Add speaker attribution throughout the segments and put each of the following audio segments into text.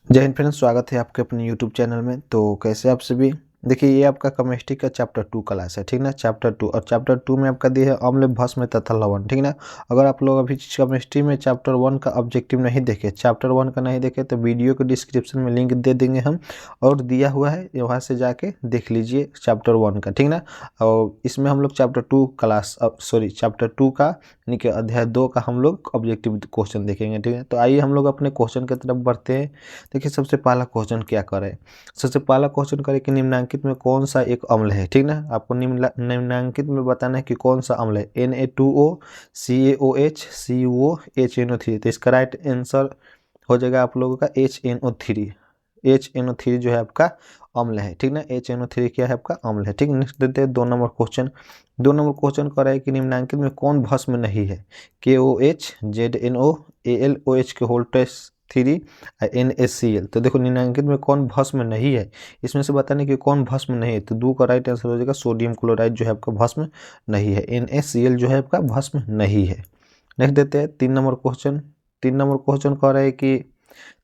Speaker 1: जय हिंद फ्रेंड्स, स्वागत है आपके अपने यूट्यूब चैनल में। तो कैसे आप सभी। देखिए, ये आपका केमिस्ट्री का चैप्टर 2 क्लास है, ठीक ना। चैप्टर 2 और चैप्टर 2 में आपका दिया है अम्ल, भस्म तथा लवण, ठीक ना। अगर आप लोग अभी केमिस्ट्री में चैप्टर 1 का ऑब्जेक्टिव नहीं देखे, चैप्टर 1 का नहीं देखे, तो वीडियो के डिस्क्रिप्शन में लिंक दे देंगे हम, और दिया हुआ है, वहाँ से जाके देख लीजिए चैप्टर 1 का, ठीक ना। और इसमें हम लोग चैप्टर 2 क्लास चैप्टर 2 का यानी कि अध्याय 2 का हम लोग ऑब्जेक्टिव क्वेश्चन देखेंगे, ठीक है। तो आइए हम लोग अपने क्वेश्चन की तरफ बढ़ते हैं। देखिए, सबसे पहला क्वेश्चन क्या करें। सबसे पहला क्वेश्चन करें कि निम्नांकित में कौन सा एक अम्ल है, ठीक ना। आपको निम्नांकित में बताना है कि कौन सा अम्ल है। Na2O, CaOH, CuO, HNO3। तो इसका राइट आंसर हो जाएगा आप लोगों का HNO3। HNO3 जो है आपका अम्ल है, ठीक ना। HNO3 क्या है आपका अम्ल है, ठीक। नेक्स्ट देते हैं 2 नंबर क्वेश्चन। 2 नंबर क्वेश्चन कर रहा है कि निम्नांकित में कौन भस्म नहीं है। KOH, ZNO, AlOH के होल टेस्ट 3, NaCl। तो देखो, निम्नांकित में कौन भस्म नहीं है, इसमें से बताने कि कौन भस्म नहीं है। तो 2 का राइट आंसर हो जाएगा सोडियम क्लोराइड जो है आपका भस्म नहीं है। NaCl जो है आपका भस्म नहीं है। नेक्स्ट देते हैं 3 नंबर क्वेश्चन। 3 नंबर क्वेश्चन कह रहा है कि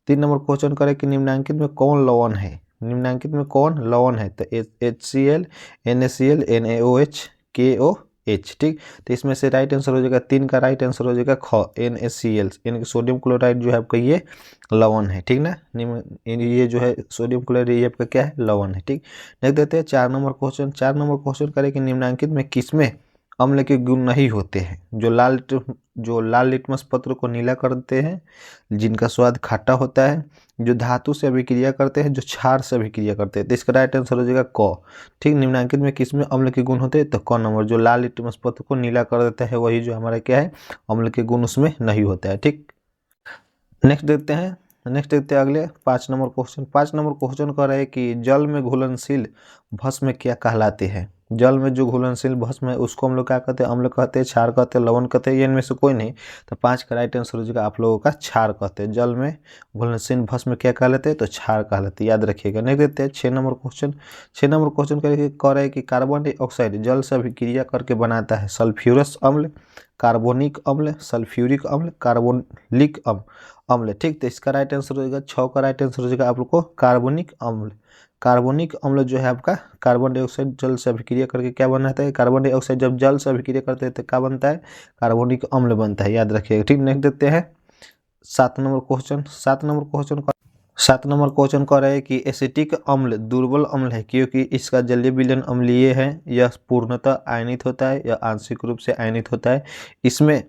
Speaker 1: 3 नंबर क्वेश्चन करें कि निम्नांकित में कौन लवण है। निम्नांकित में कौन लवण है। तो HCl, NaCl, NaOH, KOH, ठीक। तो इसमें से राइट आंसर हो जाएगा 3 का राइट आंसर हो जाएगा ख, NaCl यानी कि सोडियम क्लोराइड जो है आपका ये लवण है, ठीक ना। ये जो है सोडियम क्लोराइड ये आपका क्या है, लवण है, ठीक। देख देते हैं 4 नंबर क्वेश्चन। 4 नंबर क्वेश्चन करें कि निम्नांकित में किसमें अम्ल के गुण नहीं होते हैं। जो लाल लिटमस पत्र को नीला कर देते हैं, जिनका स्वाद खट्टा होता है, जो धातु से अभिक्रिया करते हैं, जो क्षार से अभिक्रिया करते हैं। तो इसका राइट आंसर हो जाएगा क, ठीक। निम्नांकित में किसमें अम्ल के गुण होते हैं। तो क नंबर, जो लाल लिटमस पत्र को नीला कर देता है वही जो हमारा क्या है, अम्ल के गुण उसमें नहीं होता है, ठीक। नेक्स्ट देखते हैं अगले 5 नंबर क्वेश्चन। 5 नंबर क्वेश्चन कह रहे हैं कि जल में घुलनशील भस्म क्या कहलाते हैं। जल में जो घुलनशील भस्म है उसको हम लोग क्या कहते हैं, अम्ल कहते हैं, क्षार कहते हैं, लवण कहते हैं, ये इनमें से कोई नहीं। तो 5 का राइट आंसर हो जाएगा आप लोगों का क्षार कहते हैं। जल में घुलनशील भस्म क्या कहलाते हैं, तो क्षार कहलाते हैं, याद रखिएगा। नहीं देते हैं 6 नंबर क्वेश्चन। 6 नंबर क्वेश्चन कह रहे हैं कि कार्बन डाइऑक्साइड जल से अभिक्रिया करके बनाता है सल्फ्यूरस अम्ल, कार्बोनिक अम्ल, सल्फ्यूरिक अम्ल, कार्बोनिक अम्ल, ठीक। तो इसका राइट आंसर हो जाएगा 6 का राइट आंसर हो जाएगा आप लोग को कार्बनिक अम्ल। कार्बनिक अम्ल जो है आपका, कार्बन डाइऑक्साइड जल से अभिक्रिया करके क्या बनाता है, कार्बन डाइऑक्साइड जब जल से अभिक्रिया करते हैं तो क्या बनता है, कार्बनिक अम्ल बनता है, याद रखिएगा, ठीक। नेक्स्ट देते हैं 7 नंबर क्वेश्चन। 7 नंबर क्वेश्चन कह रहे हैं कि एसिटिक अम्ल दुर्बल अम्ल है क्योंकि इसका जलीय विलयन अम्लीय है, यह पूर्णतः आयनित होता है या आंशिक रूप से आयनित होता है, इसमें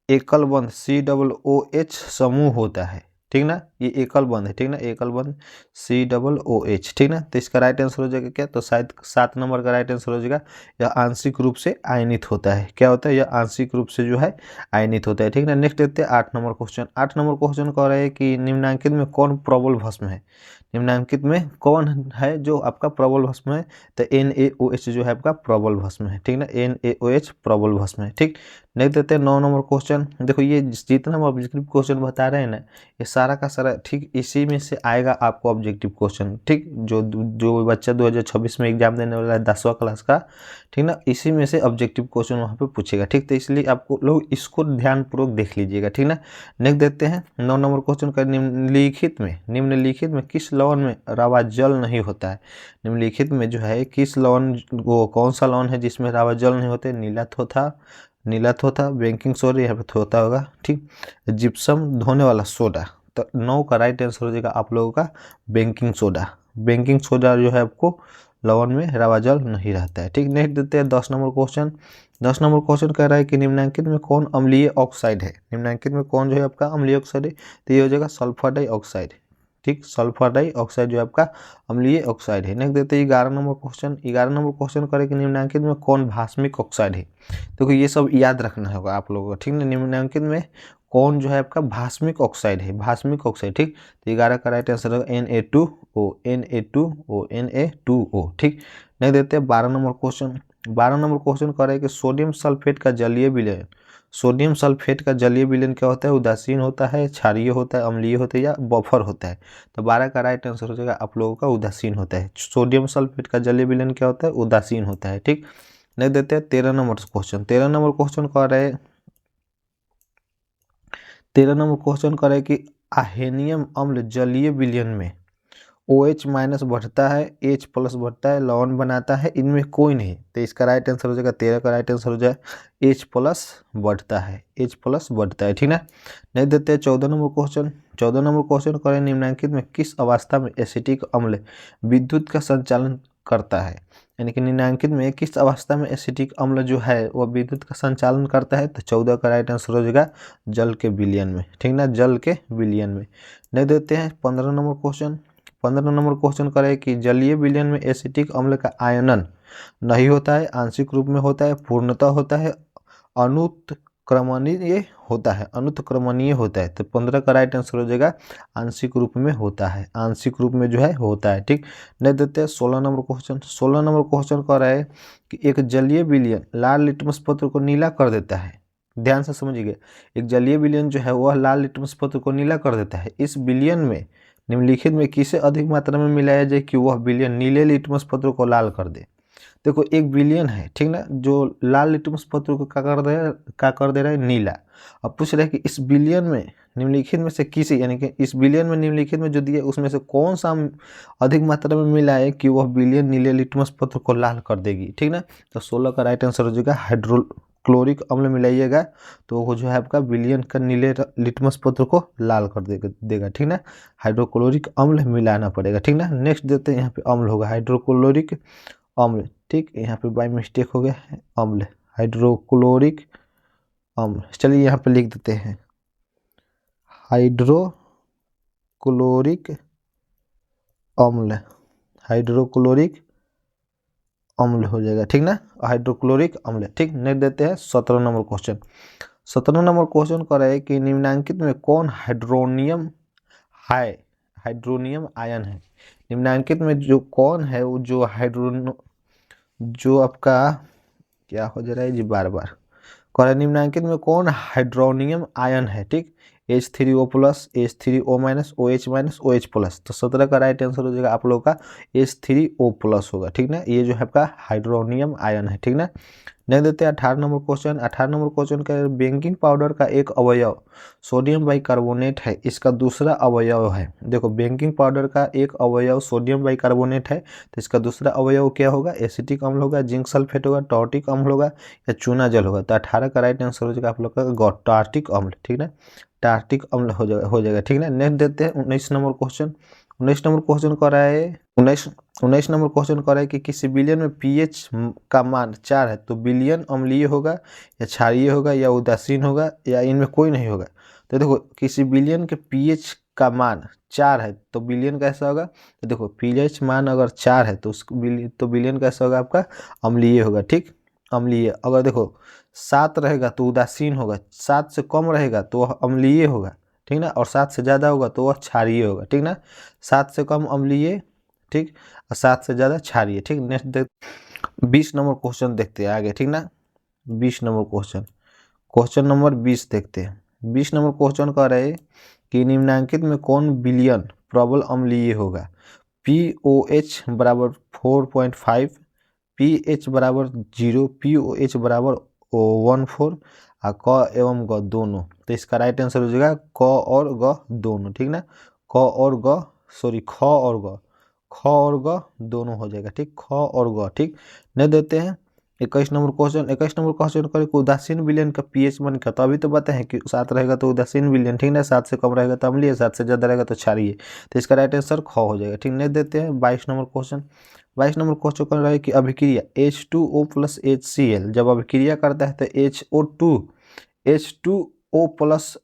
Speaker 1: एकल बंध COOH समूह होता है, ठीक ना। ये एकल बंध है, ठीक ना, एकल बंध COOH, ठीक ना। तो इसका राइट आंसर हो जाएगा क्या, तो शायद 7 नंबर का राइट आंसर हो जाएगा यह आंशिक रूप से आयनित होता है। क्या होता है, यह आंशिक रूप से जो है आयनित होता है, ठीक ना। नेक्स्ट देखते हैं 8 नंबर क्वेश्चन। 8 नंबर क्वेश्चन कह रहे हैं कि निम्नांकित में कौन प्रबल भस्म है। निम्नांकित में कौन है जो आपका प्रबल भस्म है। तो NaOH जो है आपका प्रबल भस्म है, ठीक ना। NaOH प्रबल भस्म है, ठीक। नहीं देते 9 नंबर क्वेश्चन। देखो, ये जितना हम ऑब्जेक्टिव क्वेश्चन बता रहे हैं ना, ये सारा का सारा ठीक इसी में से आएगा आपको ऑब्जेक्टिव क्वेश्चन, ठीक। जो बच्चा 2026 में एग्जाम देने वाला है 10वां क्लास का, ठीक ना, इसी में से ऑब्जेक्टिव क्वेश्चन वहाँ पे पूछेगा, ठीक। तो इसलिए आपको लोग इसको ध्यानपूर्वक देख लीजिएगा, ठीक ना। नेक्स्ट देखते हैं 9 नंबर क्वेश्चन का। निम्नलिखित में किस लवण में रावा जल नहीं होता है। निम्नलिखित में जो है किस लवण, वो कौन सा लवण है जिसमें रावा जल नहीं होते। नीला थोथा, बेकिंग सोडा, यहाँ पे थोथा होगा, ठीक। जिप्सम, धोने वाला सोडा। तो 9 का राइट आंसर हो जाएगा आप लोगों का बेकिंग सोडा। बेकिंग सोडा जो है आपको लवण में रावा जल नहीं रहता है, ठीक। नेक्स्ट देते हैं 10 नंबर क्वेश्चन। 10 नंबर क्वेश्चन कह रहा है कि निम्नांकित में कौन अम्लीय ऑक्साइड है। निम्नांकित में कौन जो है आपका अम्लीय ऑक्साइड है। तो ये हो जाएगा सल्फर डाइऑक्साइड, ठीक। सल्फर डाइऑक्साइड जो आपका अम्लीय ऑक्साइड है। नेक्स्ट देते हैं 11 नंबर क्वेश्चन। 11 नंबर क्वेश्चन करें कि निम्नांकित में कौन भास्मिक ऑक्साइड है। देखो, ये सब याद रखना होगा आप लोगों को, ठीक ना। निम्नांकित में कौन जो है आपका भास्मिक ऑक्साइड है, भास्मिक ऑक्साइड, ठीक। तो 11 का राइट आंसर होगा Na2O, ठीक। नहीं देते हैं 12 नंबर क्वेश्चन। 12 नंबर क्वेश्चन कह रहे हैं कि सोडियम सल्फेट का जलीय विलयन क्या होता है, उदासीन होता है, क्षारीय होता है, अम्लीय होता है या बफर होता है। तो 12 का राइट आंसर हो जाएगा आप लोगों का उदासीन होता है। सोडियम सल्फेट का जलीय विलयन क्या होता है, उदासीन होता है, ठीक। नहीं देते हैं 13 नंबर क्वेश्चन। 13 नंबर क्वेश्चन कह रहे हैं कि अहेनियम अम्ल जलीय विलयन में OH माइनस बढ़ता है, H प्लस बढ़ता है, लवण बनाता है, इनमें कोई नहीं। तो इसका राइट आंसर हो जाएगा 13 का राइट आंसर हो जाए H प्लस बढ़ता है, H प्लस बढ़ता है, ठीक ना। नहीं देते हैं 14 नंबर क्वेश्चन। 14 नंबर क्वेश्चन करें निम्नलिखित में किस अवस्था में एसिटिक अम्ल विद्युत का संचालन करता है, यानी कि निम्नलिखित में किस अवस्था में एसिटिक अम्ल जो है वह विद्युत का संचालन करता है। तो 14 का राइट आंसर हो जाएगा जल के विलयन में, ठीक ना, जल के विलयन में। नहीं देते हैं 15 नंबर क्वेश्चन। 15 नंबर क्वेश्चन करें कि जलीय विलयन में एसिटिक अम्ल का आयनन नहीं होता है, आंशिक रूप में होता है, पूर्णतः होता है, अनुत्क्रमणीय होता है, अनुत्क्रमणीय होता है। तो 15 का राइट आंसर हो जाएगा आंशिक रूप में होता है, आंशिक रूप में जो है होता है, ठीक। नहीं देते हैं 16 नंबर क्वेश्चन। 16 नंबर क्वेश्चन कह रहा है कि एक जलीय विलयन लाल लिटमस पत्र को नीला कर देता है। ध्यान से समझिए, एक जलीय विलयन जो है वह लाल लिटमस पत्र को नीला कर देता है। इस विलयन में निम्नलिखित में किसे अधिक मात्रा में मिलाया जाए कि वह विलयन नीले लिटमस पत्र को लाल कर दे। देखो एक विलयन है, ठीक ना, जो लाल लिटमस पत्र को क्या कर दे रहा है, नीला। अब पूछ रहा है कि इस विलयन में निम्नलिखित में से किसी, यानी कि इस विलयन में निम्नलिखित में जो दिया उसमें से कौन सा अधिक मात्रा में मिलाए कि वह विलयन नीले लिटमस पत्र को लाल कर देगी, ठीक ना। तो 16 का राइट आंसर हो जाएगा हाइड्रोक्लोरिक अम्ल मिलाइएगा तो वो जो है आपका विलयन का नीले लिटमस पत्र को लाल कर देगा, ठीक ना। हाइड्रोक्लोरिक अम्ल मिलाना पड़ेगा, ठीक ना। नेक्स्ट देते हैं, यहाँ पे अम्ल होगा हाइड्रोक्लोरिक अम्ल, ठीक, यहाँ पे बाय मिस्टेक हो गया है अम्ल, हाइड्रोक्लोरिक अम्ल। चलिए यहाँ पे लिख देते हैं हाइड्रोक्लोरिक अम्ल, हाइड्रोक्लोरिक अम्ल हो जाएगा, ठीक ना, हाइड्रोक्लोरिक अम्ल, ठीक। नेक्स्ट देते हैं 17 नंबर क्वेश्चन। 17 नंबर क्वेश्चन कर रहे हैं कि निम्नांकित में कौन हाइड्रोनियम आयन है। निम्नांकित में जो कौन है वो जो आपका क्या हो जा रहा है जी, बार बार कह रहा है निम्नांकित में कौन हाइड्रोनियम आयन है, ठीक। H3O plus, H3O minus, OH minus, OH plus. तो 17 का राइट आंसर हो जाएगा आप लोगों का H3O प्लस होगा, ठीक ना। ये जो है आपका हाइड्रोनियम आयन है, ठीक ना। नहीं देते 18 नंबर क्वेश्चन। 18 नंबर क्वेश्चन का बेकिंग पाउडर का एक अवयव सोडियम बाइकार्बोनेट है, इसका दूसरा अवयव है। देखो बेकिंग पाउडर का एक अवयव सोडियम बाइकार्बोनेट है, तो इसका दूसरा अवयव क्या होगा, एसिटिक अम्ल होगा, जिंक सल्फेट होगा, टॉर्टिक अम्ल होगा या चूना जल होगा। तो 18 का राइट आंसर हो जाएगा आप लोग का टार्टिक अम्ल, ठीक ना, टार्टिक अम्ल हो जाएगा, ठीक ना। नेक्स्ट देते हैं 19 नंबर क्वेश्चन। 19 नंबर क्वेश्चन कर रहा है 19 नंबर क्वेश्चन कर रहा है कि किसी विलयन में pH का मान 4 है तो विलयन अम्लीय होगा या क्षारीय होगा या उदासीन होगा या इनमें कोई नहीं होगा। तो देखो किसी विलयन के pH का मान 4 है तो विलयन कैसा होगा, तो देखो pH मान अगर 4 है तो विलयन कैसा होगा आपका, अम्लीय होगा, ठीक, अम्लीय। अगर देखो 7 रहेगा तो उदासीन होगा, 7 से कम रहेगा तो वह अम्लीय होगा, ठीक ना, और 7 से ज़्यादा होगा तो वह क्षारीय होगा, ठीक ना। 7 से कम अम्लीय, ठीक, और 7 से ज़्यादा क्षारीय, ठीक। नेक्स्ट 20 नंबर क्वेश्चन देखते हैं आगे, ठीक ना। 20 नंबर क्वेश्चन, क्वेश्चन नंबर 20 देखते हैं। 20 नंबर क्वेश्चन कह रहे हैं कि निम्नांकित में कौन विलयन प्रबल अम्लीय होगा। POH बराबर 4.5, pH बराबर 0, POH बराबर 14 और क एवं ग दोनों। तो इसका राइट आंसर हो जाएगा क और ग दोनों, ठीक ना, क और ग, सॉरी ख और ग, ख और ग दोनों हो जाएगा, ठीक, ख और ग, ठीक। नहीं देते हैं 21 नंबर क्वेश्चन। 21 नंबर क्वेश्चन करें उदासीन विलयन का pH मान क्या, तो अभी तो बताए हैं कि 7 रहेगा तो उदासीन विलयन, ठीक ना, 7 से कम रहेगा तो अम्लीय, 7 से ज़्यादा रहेगा तो क्षारीय। तो इसका राइट आंसर ख हो जाएगा, ठीक। नहीं देते हैं 22 नंबर क्वेश्चन। 22 नंबर क्वेश्चन कर रहा है कि अभिक्रिया H2O प्लस HCl जब अभिक्रिया करता है तो H2O प्लस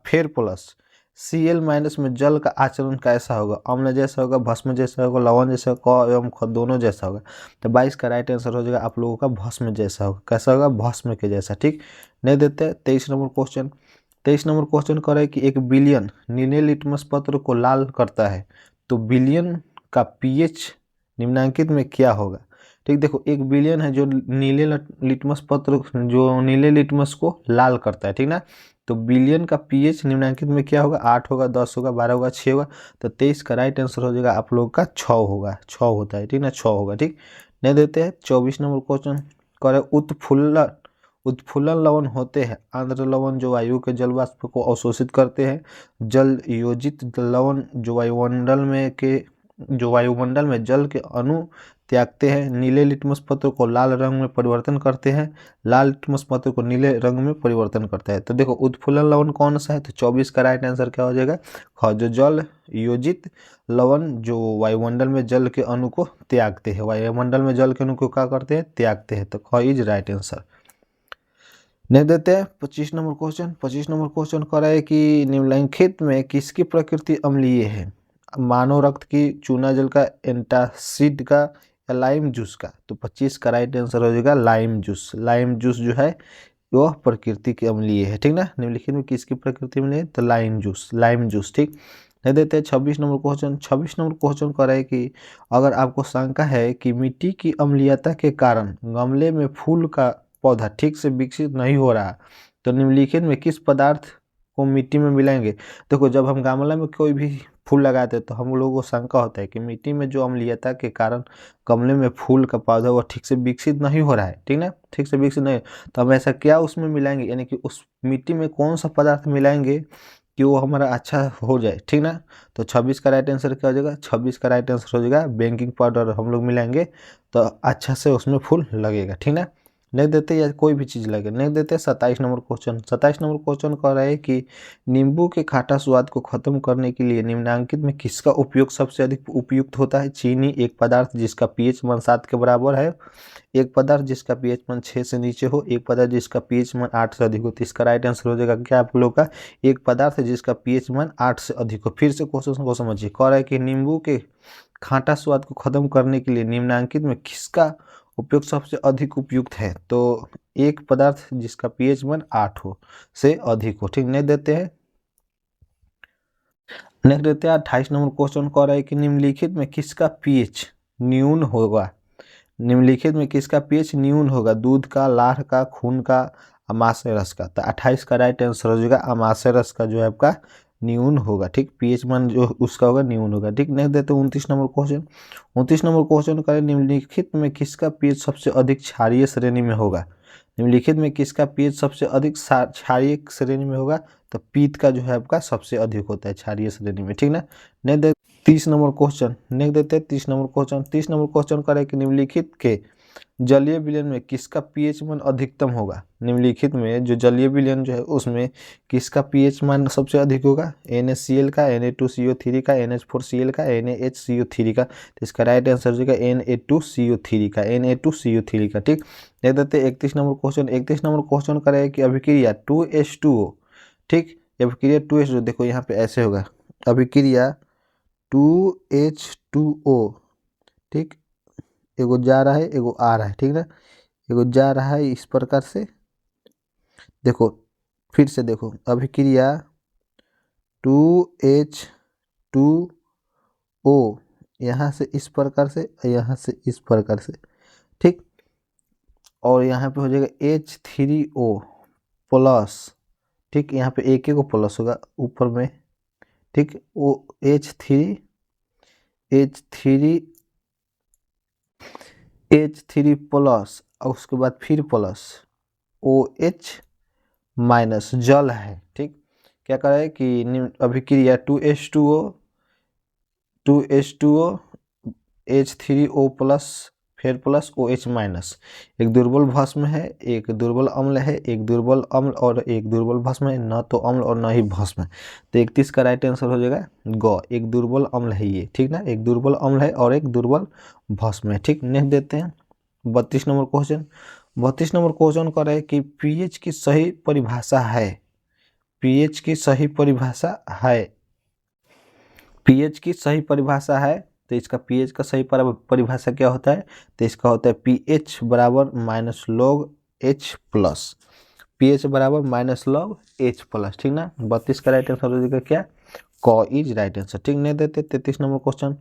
Speaker 1: फिर प्लस Cl माइनस में जल का आचरण कैसा होगा, अम्ल जैसा होगा, भस्म जैसा होगा, लवण जैसा होगा, क एवं ख दोनों जैसा होगा। तो 22 का राइट आंसर हो जाएगा आप लोगों का भस्म जैसा होगा, कैसा होगा, भस्म के जैसा, ठीक। नहीं देते 23 नंबर क्वेश्चन। 23 नंबर क्वेश्चन करे कि एक विलयन नीले लिटमस पत्र को लाल करता है तो विलयन का pH निम्नांकित में क्या होगा, ठीक। देखो एक विलयन है जो नीले लिटमस पत्र, जो नीले लिटमस को लाल करता है, ठीक ना। तो विलयन का pH निम्नांकित में क्या होगा, 8 होगा, 10 होगा, 12 होगा, 6 होगा। तो 23 का राइट आंसर हो जाएगा आप लोग का 6 होगा, 6 होता है, ठीक ना, 6 होगा, ठीक। नहीं देते हैं 24 नंबर क्वेश्चन करे उत्फुल्लन लवण होते हैं। आर्द्र लवण जो वायु के जल वाष्प को अवशोषित करते हैं। जल योजित लवण जो वायुमंडल में जल के अणु त्यागते हैं। नीले लिटमस पत्र को लाल रंग में परिवर्तन करते हैं। लाल लिटमस पत्र को नीले रंग में परिवर्तन करता है। तो देखो उत्फुल्लन लवण कौन सा है, तो 24 का राइट आंसर क्या हो जाएगा, ख। जो जल योजित लवण जो वायुमंडल में जल के अणु को त्यागते हैं, वायुमंडल में जल के अणु को क्या करते हैं, त्यागते हैं। तो ख इज राइट आंसर। नहीं देते हैं 25 नंबर क्वेश्चन। 25 नंबर क्वेश्चन कह रहा है कि निम्नलिखित में किसकी प्रकृति अम्लीय है। मानव रक्त की, चूना जल का, एंटासिड का या लाइम जूस का। तो 25 का राइट आंसर हो जाएगा लाइम जूस। लाइम जूस जो है वह प्रकृति की अम्लीय है, ठीक ना। निम्नलिखित में किसकी प्रकृति अम्लीय है, तो लाइम जूस, ठीक। नहीं देते हैं 26 नंबर क्वेश्चन। 26 नंबर क्वेश्चन कह रहा है कि अगर आपको शंका है कि मिट्टी की अम्लीयता के कारण गमले में फूल का पौधा ठीक से विकसित नहीं हो रहा, तो निम्नलिखित में किस पदार्थ को मिट्टी में मिलाएंगे। देखो जब हम गमला में कोई भी फूल लगाते हैं तो हम लोगों को शंका होता है कि मिट्टी में जो अम्लीयता के कारण गमले में फूल का पौधा वो ठीक से विकसित नहीं हो रहा है, ठीक ना, ठीक से विकसित नहीं। तो हम ऐसा क्या उसमें मिलाएंगे, यानी कि उस मिट्टी में कौन सा पदार्थ मिलाएंगे कि वो हमारा अच्छा हो जाए, ठीक ना। तो 26 का राइट आंसर क्या हो जाएगा, 26 का राइट आंसर हो जाएगा बेकिंग पाउडर हम लोग मिलाएंगे तो अच्छा से उसमें फूल लगेगा, ठीक ना। नहीं देते या कोई भी चीज़ लगे, नहीं देते। 27 नंबर क्वेश्चन। 27 नंबर क्वेश्चन कह रहा है कि नींबू के खाटा स्वाद को खत्म करने के लिए निम्नलिखित में किसका उपयोग सबसे अधिक उपयुक्त होता है। चीनी, एक पदार्थ जिसका pH मान 7 के बराबर है, एक पदार्थ जिसका pH मान 6 से नीचे हो, एक पदार्थ जिसका pH मान 8 से अधिक हो। तो इसका राइट आंसर हो जाएगा क्या आप लोग का, एक पदार्थ जिसका pH मान 8 से अधिक हो। फिर से क्वेश्चन को समझिए, कह रहा है कि नींबू के खाटा स्वाद को खत्म करने के लिए निम्नलिखित में किसका उपयोग सबसे अधिक उपयुक्त है। तो एक पदार्थ जिसका pH मान 8 हो से अधिक हो, ठीक। नहीं देते हैं। नेक्स्ट देते हैं 28 नंबर क्वेश्चन कह रहा है कि निम्नलिखित में किसका pH न्यून होगा। निम्नलिखित में किसका pH न्यून होगा, दूध का, लार का, खून का, अमाशय रस का। तो 28 का राइट आंसर हो जाएगा अमाशय रस का जो है आपका न्यून होगा, ठीक। pH मान जो उसका होगा न्यून होगा, ठीक। नेक्स्ट देते हैं 29 नंबर क्वेश्चन। 29 नंबर क्वेश्चन करें निम्नलिखित में किसका pH सबसे अधिक क्षारीय श्रेणी में होगा। निम्नलिखित में किसका pH सबसे अधिक क्षारीय श्रेणी में होगा, तो पीत का जो है आपका सबसे अधिक होता है क्षारीय श्रेणी में, ठीक ना। नेक्स्ट देते 30 नंबर क्वेश्चन। नेक्स्ट देते हैं 30 नंबर क्वेश्चन। 30 नंबर क्वेश्चन करें कि निम्नलिखित के जलीय विलयन में किसका pH मान अधिकतम होगा। निम्नलिखित में जो जलीय विलयन जो है उसमें किसका pH मान सबसे अधिक होगा, NaCl का, Na2CO3 का, NH4Cl का, NaHCO3 का। तो इसका राइट आंसर हो जाएगा Na2CO3 का, Na2CO3 का, ठीक। देख देते 31 नंबर क्वेश्चन। 31 नंबर क्वेश्चन करें कि अभिक्रिया 2H2O, ठीक। अभिक्रिया 2H2O देखो यहाँ पे ऐसे होगा, अभिक्रिया 2H2O, ठीक। एगो जा रहा है एगो आ रहा है, ठीक ना। एगो जा रहा है इस प्रकार से, देखो फिर से देखो, अभिक्रिया 2H2O यहाँ से इस प्रकार से, यहाँ से इस प्रकार से, ठीक। और यहाँ पे हो जाएगा H3O प्लस, ठीक। यहाँ पे एक को प्लस होगा ऊपर में, ठीक। वो H3 प्लस और उसके बाद फिर प्लस OH माइनस जल है, ठीक। क्या कर रहा है कि अभिक्रिया 2H2O H3O प्लस फिर प्लस OH माइनस, एक दुर्बल भस्म है, एक दुर्बल अम्ल है, एक दुर्बल अम्ल और एक दुर्बल भस्म है, न तो अम्ल और न ही भस्म है। तो 31 का राइट आंसर हो जाएगा ग, एक दुर्बल अम्ल है ये, ठीक ना। एक दुर्बल अम्ल है और एक दुर्बल भस्म है, ठीक। नेक्स्ट देते हैं 32 नंबर क्वेश्चन। 32 नंबर क्वेश्चन कर रहे हैं कि pH की सही परिभाषा है, pH की सही परिभाषा है, pH की सही परिभाषा है। तो इसका pH का सही परिभाषा क्या होता है, तो इसका होता है pH बराबर minus log H plus, pH बराबर माइनस log H प्लस, ठीक ना। 32 का राइट आंसर हो जाएगा क्या, क इज राइट आंसर, ठीक। नहीं देते 33 नंबर क्वेश्चन।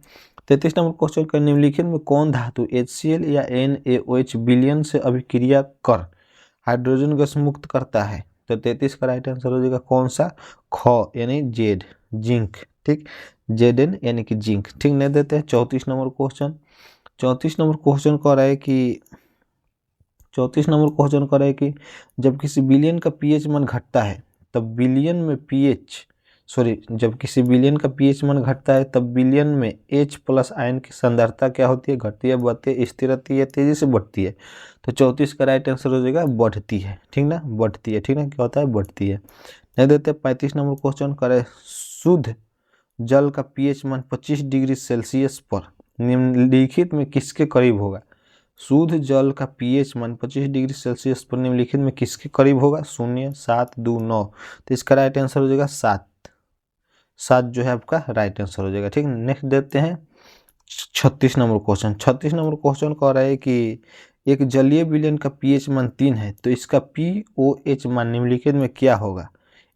Speaker 1: 33 नंबर क्वेश्चन का निम्नलिखित में कौन धातु HCl या NaOH विलयन से अभिक्रिया कर हाइड्रोजन गैस मुक्त करता है। तो 33 का राइट आंसर हो जाएगा कौन सा, ख यानी जेड, जिंक, ठीक। Zn यानी कि जिंक, ठीक। नहीं देते हैं 34 नंबर क्वेश्चन। 34 नंबर क्वेश्चन कह रहा है कि 34 नंबर क्वेश्चन करे कि जब किसी विलयन का पीएच मान घटता है तब विलयन में जब किसी विलयन का पीएच मान घटता है तब विलयन में H प्लस आयन की सांद्रता क्या होती है, घटती है, बढ़ती है, स्थिर रहती है, तेजी से बढ़ती है। तो 34 का राइट आंसर हो जाएगा बढ़ती है, ठीक ना, बढ़ती है, ठीक ना, क्या होता है, बढ़ती है। नहीं देते 35 नंबर क्वेश्चन करे शुद्ध जल का पीएच मान 25 डिग्री सेल्सियस पर निम्नलिखित में किसके करीब होगा। शुद्ध जल का पीएच मान 25 डिग्री सेल्सियस पर निम्नलिखित में किसके करीब होगा, 0, 7, 2, 9। तो इसका राइट आंसर हो जाएगा 7। 7 जो है आपका राइट आंसर हो जाएगा, ठीक। नेक्स्ट देते हैं 36 नंबर क्वेश्चन। 36 नंबर क्वेश्चन कह रहा है कि एक जलीय विलयन का पीएच मान 3 है तो इसका पीओएच मान निम्नलिखित में क्या होगा।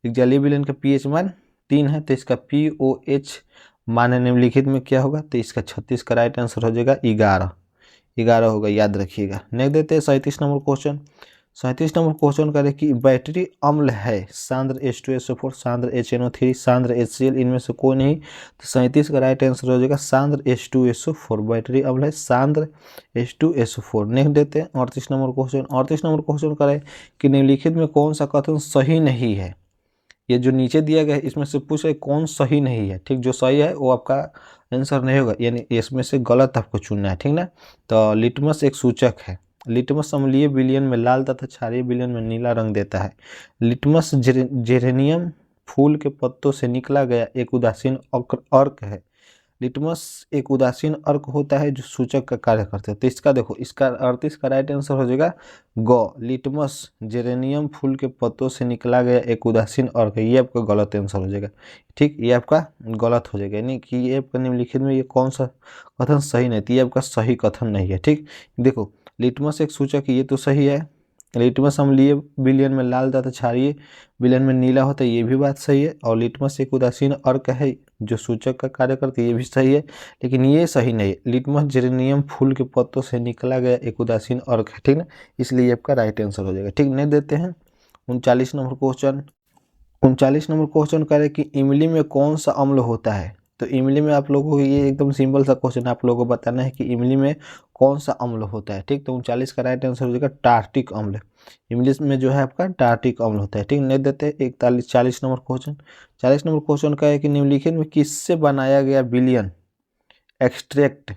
Speaker 1: एक जलीय विलयन का पीएच मान 3 है तो इसका पीओएच मान निम्नलिखित में क्या होगा। तो इसका 36 का राइट आंसर हो जाएगा 11 होगा, याद रखिएगा। नेक्स्ट देते हैं 37 नंबर क्वेश्चन। 37 नंबर क्वेश्चन करें कि बैटरी अम्ल है सांद्र H2SO4, सांद्र HNO3, सांद्र HCl, इनमें से कोई नहीं। तो 37 का राइट आंसर हो जाएगा सांद्र H2SO4। बैटरी अम्ल है सांद्र H2SO4। नेक्स्ट देते हैं 38 नंबर क्वेश्चन। 38 नंबर क्वेश्चन करें कि निम्नलिखित में कौन सा कथन सही नहीं है। ये जो नीचे दिया गया है इसमें से पूछ रहे कौन सही नहीं है, ठीक। जो सही है वो आपका आंसर नहीं होगा, यानी इसमें से गलत आपको चुनना है, ठीक ना। तो लिटमस एक सूचक है। लिटमस अम्लीय विलयन में लाल तथा क्षारीय विलयन में नीला रंग देता है। लिटमस जेरेनियम फूल के पत्तों से निकला गया एक उदासीन अर्क है। लिटमस एक उदासीन अर्क होता है जो सूचक का कार्य करते हैं। तो इसका देखो, इसका 38 का राइट आंसर हो जाएगा ग। लिटमस जेरेनियम फूल के पत्तों से निकला गया एक उदासीन अर्क है, ये आपका गलत आंसर हो जाएगा, ठीक। ये आपका गलत हो जाएगा, यानी कि ये आपका निम्नलिखित में ये कौन सा कथन सही नहीं, तो ये आपका सही कथन नहीं है, ठीक। देखो लिटमस एक सूचक है, ये तो सही है। लिटमस अम्लीय विलयन में लाल तथा क्षारीय विलयन में नीला होता है, ये भी बात सही है। और लिटमस एक उदासीन अर्क है जो सूचक का कार्य करती है, ये भी सही है। लेकिन ये सही नहीं है, लिटमस जेरेनियम फूल के पत्तों से निकला गया एक उदासीन अर्क है, ठीक ना, इसलिए आपका राइट आंसर हो जाएगा, ठीक। नहीं देते हैं 39 नंबर क्वेश्चन। 39 नंबर क्वेश्चन करें कि इमली में कौन सा अम्ल होता है। तो इमली में आप लोगों को ये एकदम सिंपल सा क्वेश्चन आप लोगों को बताना है कि इमली में कौन सा अम्ल होता है, ठीक। तो 39 का राइट आंसर हो जाएगा टार्टिक अम्ल। इमली में जो है आपका टार्टिक अम्ल होता है, ठीक। नहीं देते 40 नंबर क्वेश्चन। 40 नंबर क्वेश्चन का है कि निम्नलिखित में किससे बनाया गया विलयन एक्सट्रैक्ट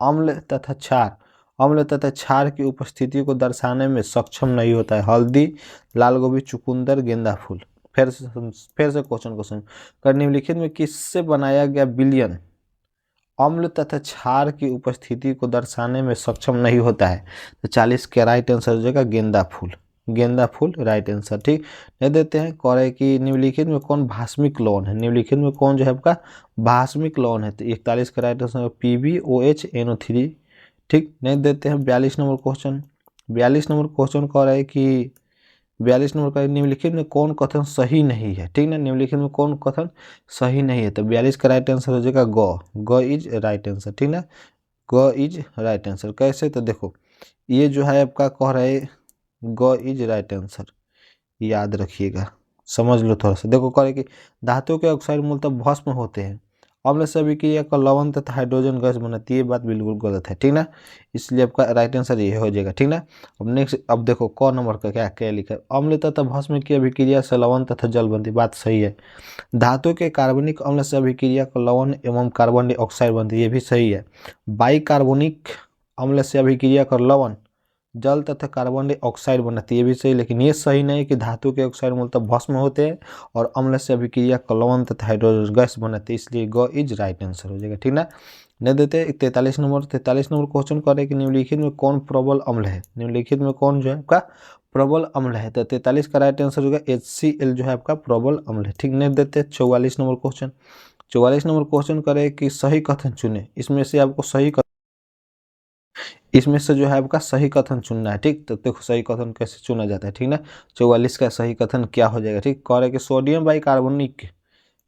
Speaker 1: अम्ल तथा क्षार की उपस्थिति को दर्शाने में सक्षम नहीं होता है। हल्दी, लाल गोभी, चुकंदर, गेंदा फूल। फिर से क्वेश्चन को सुन कर निम्नलिखित में किससे बनाया गया विलयन अम्ल तथा क्षार की उपस्थिति को दर्शाने में सक्षम नहीं होता है। तो 40 का राइट आंसर हो जाएगा गेंदा फूल राइट आंसर, ठीक। नहीं देते हैं कह रहे कि निम्नलिखित में कौन भास्मिक लौन है। निम्नलिखित में कौन जो है आपका भास्मिक लौन है। तो 41 का राइट आंसर PbOH NO3, ठीक। नहीं देते हैं 42 नंबर क्वेश्चन। 42 नंबर क्वेश्चन कह रहे हैं कि 42 नंबर का निम्नलिखित में कौन कथन सही नहीं है, ठीक ना। निम्नलिखित में कौन कथन सही नहीं है। तो 42 का राइट आंसर हो जाएगा ग इज राइट आंसर, ठीक ना, ग इज राइट आंसर। कैसे, तो देखो ये जो है आपका कह रहे ग इज राइट आंसर, याद रखिएगा, समझ लो थोड़ा सा। देखो कह रहे कि धातु के ऑक्साइड मूलतः भस्म होते हैं, अम्ल से अभिक्रिया का लवण तथा हाइड्रोजन गैस बनाती है, ये बात बिल्कुल गलत है, ठीक ना। इसलिए आपका राइट आंसर ये हो जाएगा, ठीक ना। अब नेक्स्ट, अब देखो क नंबर का क्या क्या लिखा है। अम्ल तथा भस्म की अभिक्रिया से लवण तथा जल बनती, बात सही है। धातु के कार्बनिक अम्ल से अभिक्रिया का लवण एवं कार्बन डाइऑक्साइड बनती है, ये भी सही है। बाइकार्बोनिक अम्ल से अभिक्रिया कर लवण जल तथा कार्बन डाइऑक्साइड बनाती है, ये भी सही। लेकिन ये सही नहीं कि धातु के ऑक्साइड मूलतः भस्म होते हैं और अम्ल से अभिक्रिया लवण तथा हाइड्रोजन गैस बनाते हैं, इसलिए ग इज राइट आंसर हो जाएगा, ठीक ना। नहीं देते 43 नंबर क्वेश्चन करें कि निम्नलिखित में कौन प्रबल अम्ल है। निम्नलिखित में कौन जो है आपका प्रबल अम्ल है। तो 43 का राइट आंसर होगा HCl जो है आपका प्रबल अम्ल है, ठीक। नहीं देते 44 नंबर क्वेश्चन। 44 नंबर क्वेश्चन करें कि सही कथन चुने, इसमें से आपको इसमें से जो है आपका सही कथन चुनना है, ठीक। तो देखो सही कथन कैसे चुना जाता है, ठीक ना। 44 का सही कथन क्या हो जाएगा, ठीक। कह रहे कि सोडियम बाइकार्बोनेट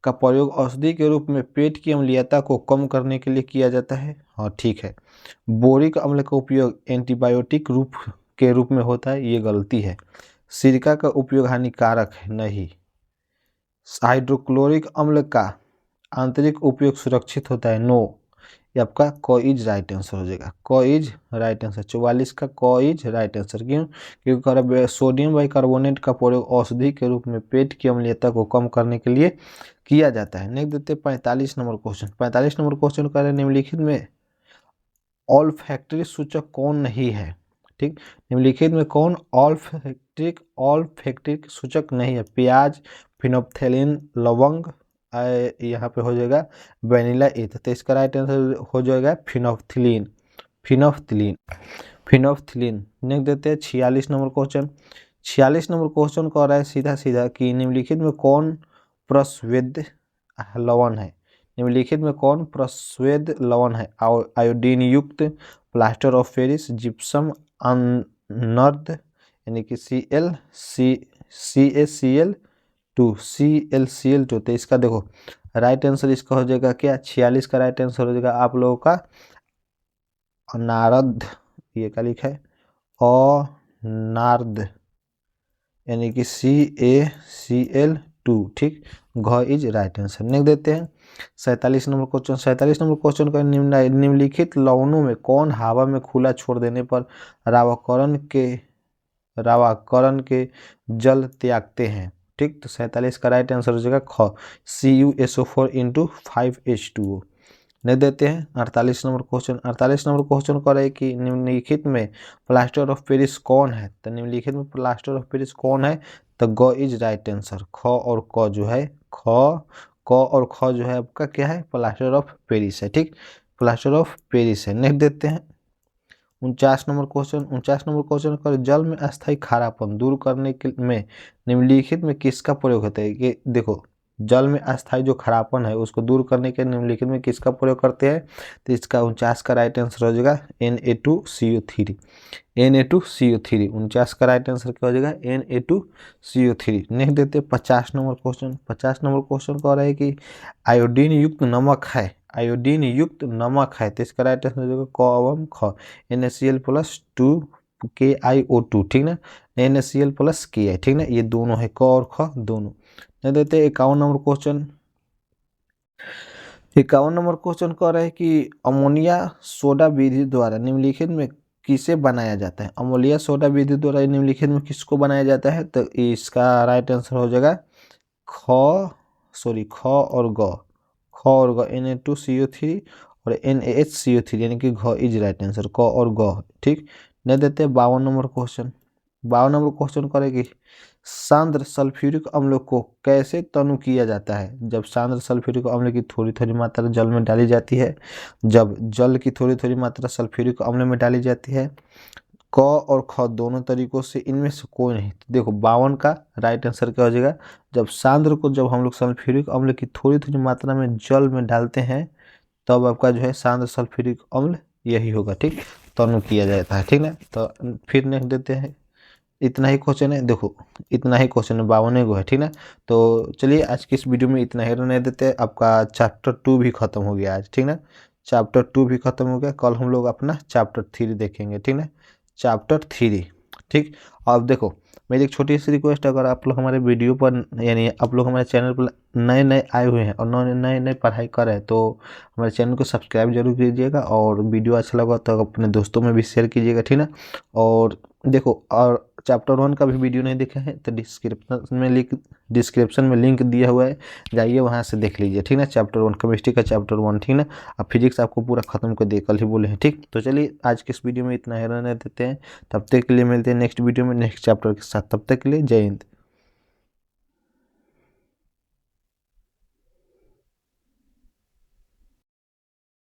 Speaker 1: का प्रयोग औषधि के रूप में पेट की अम्लीयता को कम करने के लिए किया जाता है, हाँ ठीक है। बोरिक अम्ल का उपयोग एंटीबायोटिक के रूप में होता है, ये गलती है। सिरका का उपयोग हानिकारक है, नहीं। हाइड्रोक्लोरिक अम्ल का आंतरिक उपयोग सुरक्षित होता है, नो। ये आपका क इज राइट आंसर हो जाएगा। क इज राइट आंसर 44 का क इज राइट आंसर। क्यों? क्योंकि सोडियम बाइकार्बोनेट का प्रयोग औषधि के रूप में पेट की अम्लीयता को कम करने के लिए किया जाता है। नेक्स्ट देते 45 नंबर क्वेश्चन। 45 नंबर क्वेश्चन कर रहे हैं निम्नलिखित में ऑल्फैक्टरी सूचक कौन नहीं है। ठीक, निम्नलिखित में कौन ऑल्फैक्टिक सूचक नहीं है। प्याज, फिनोप्थेलिन, लवंग, यहाँ पे हो जाएगा वेनिला ईथ। तो इसका राइट आंसर हो जाएगा फिनोप्थिलीन। Phenolphthalein phenolphthalein. नेक्स्ट देते हैं 46 नंबर क्वेश्चन। 46 नंबर क्वेश्चन कह रहा है सीधा सीधा कि निम्नलिखित में कौन प्रस्वेद लवण है। निम्नलिखित में कौन प्रस्वेद लवण है। आयोडीन युक्त, प्लास्टर ऑफ पेरिस, जिप्सम, अनर्द यानी कि ClCl2। तो इसका देखो राइट आंसर इसका हो जाएगा क्या 46 का राइट आंसर हो जाएगा आप लोगों का अनारद। ये क्या लिखा है अनार्द यानी कि CaCl2। ठीक, घ इज राइट आंसर। नेक्स्ट देते हैं 47 नंबर क्वेश्चन। 47 नंबर क्वेश्चन का निम्नलिखित लवणों में कौन हवा में खुला छोड़ देने पर रावाकरण के जल त्यागते हैं। ठीक, तो 47 का राइट आंसर हो जाएगा ख CuSO4 × 5H2O। नहीं देते हैं 48 नंबर क्वेश्चन। 48 नंबर क्वेश्चन कह रहे हैं कि निम्नलिखित में प्लास्टर ऑफ पेरिस कौन है। तो निम्नलिखित में प्लास्टर ऑफ पेरिस कौन है। तो ग इज राइट आंसर। ख और क जो है आपका क्या है प्लास्टर ऑफ पेरिस है। ठीक, प्लास्टर ऑफ पेरिस है। नेक्स्ट देते हैं 49 नंबर क्वेश्चन। 49 नंबर क्वेश्चन कर जल में अस्थायी खारापन दूर करने के में निम्नलिखित में किसका प्रयोग होता है। कि देखो जल में अस्थायी जो खारापन है उसको दूर करने के निम्नलिखित में किसका प्रयोग करते हैं। तो इसका 49 का राइट आंसर हो जाएगा Na2CO3। Na2CO3 49 का राइट आंसर क्या हो जाएगा Na2CO3। नेक्स्ट देते हैं 50 नंबर क्वेश्चन। 50 नंबर क्वेश्चन कह रहा है कि आयोडीन युक्त नमक है। आयोडीन युक्त नमक है तो इसका राइट आंसर हो जाएगा क एवं ख NaCl+2 KiO2। ठीक ना, NaCl+Ki। ठीक ना, ये दोनों है क और ख दोनों। नहीं देते 51 नंबर क्वेश्चन। 51 नंबर क्वेश्चन कह रहा है कि अमोनिया सोडा विधि द्वारा निम्नलिखित में किसे बनाया जाता है। अमोनिया सोडा विधि द्वारा निम्नलिखित में किसको बनाया जाता है। तो इसका राइट आंसर हो जाएगा ख और ग Na2CO3 और NaHCO3 यानी कि घ इज राइट आंसर क और ग। ठीक, नहीं देते 52 नंबर क्वेश्चन। 52 नंबर क्वेश्चन करेगी सांद्र सल्फ्यूरिक अम्ल को कैसे तनु किया जाता है। जब सांद्र सल्फ्यूरिक अम्ल की थोड़ी थोड़ी मात्रा जल में डाली जाती है, जब जल की थोड़ी थोड़ी मात्रा सल्फ्यूरिक अम्ल में डाली जाती है। क और ख दोनों तरीकों से इनमें से कोई नहीं। तो देखो 52 का राइट आंसर क्या हो जाएगा जब सांद्र को जब हम लोग सल्फ्यूरिक अम्ल की थोड़ी थोड़ी मात्रा में जल में डालते हैं तब आपका जो है सांद्र सल्फ्यूरिक अम्ल यही होगा। ठीक, तनु किया जाता है। ठीक ना, तो फिर नेक्स्ट देते हैं। इतना ही क्वेश्चन है, देखो इतना ही क्वेश्चन है 52 गो है। ठीक ना, तो चलिए आज की इस वीडियो में इतना ही रहने देते हैं। आपका चैप्टर 2 भी खत्म हो गया आज। ठीक ना, चैप्टर 2 भी खत्म हो गया। कल हम लोग अपना चैप्टर 3 देखेंगे। ठीक ना, चैप्टर 3। ठीक, अब देखो मेरी एक छोटी सी रिक्वेस्ट, अगर आप लोग हमारे वीडियो पर यानी आप लोग हमारे चैनल पर नए नए आए हुए हैं और नए नए पढ़ाई कर रहे हैं तो हमारे चैनल को सब्सक्राइब जरूर कीजिएगा और वीडियो अच्छा लगा तो अपने दोस्तों में भी शेयर कीजिएगा। ठीक ना, और देखो और चैप्टर 1 का भी वीडियो नहीं देखा है तो डिस्क्रिप्शन में लिंक दिया हुआ है, जाइए वहाँ से देख लीजिए। ठीक ना, चैप्टर 1 केमिस्ट्री का चैप्टर 1। ठीक ना, अब फिजिक्स आपको पूरा खत्म कर दिए, कल ही बोले हैं। ठीक, तो चलिए आज के इस वीडियो में इतना ही रहने देते हैं। तब तक के लिए मिलते हैं नेक्स्ट वीडियो में नेक्स्ट चैप्टर के साथ। तब तक के लिए जय हिंद।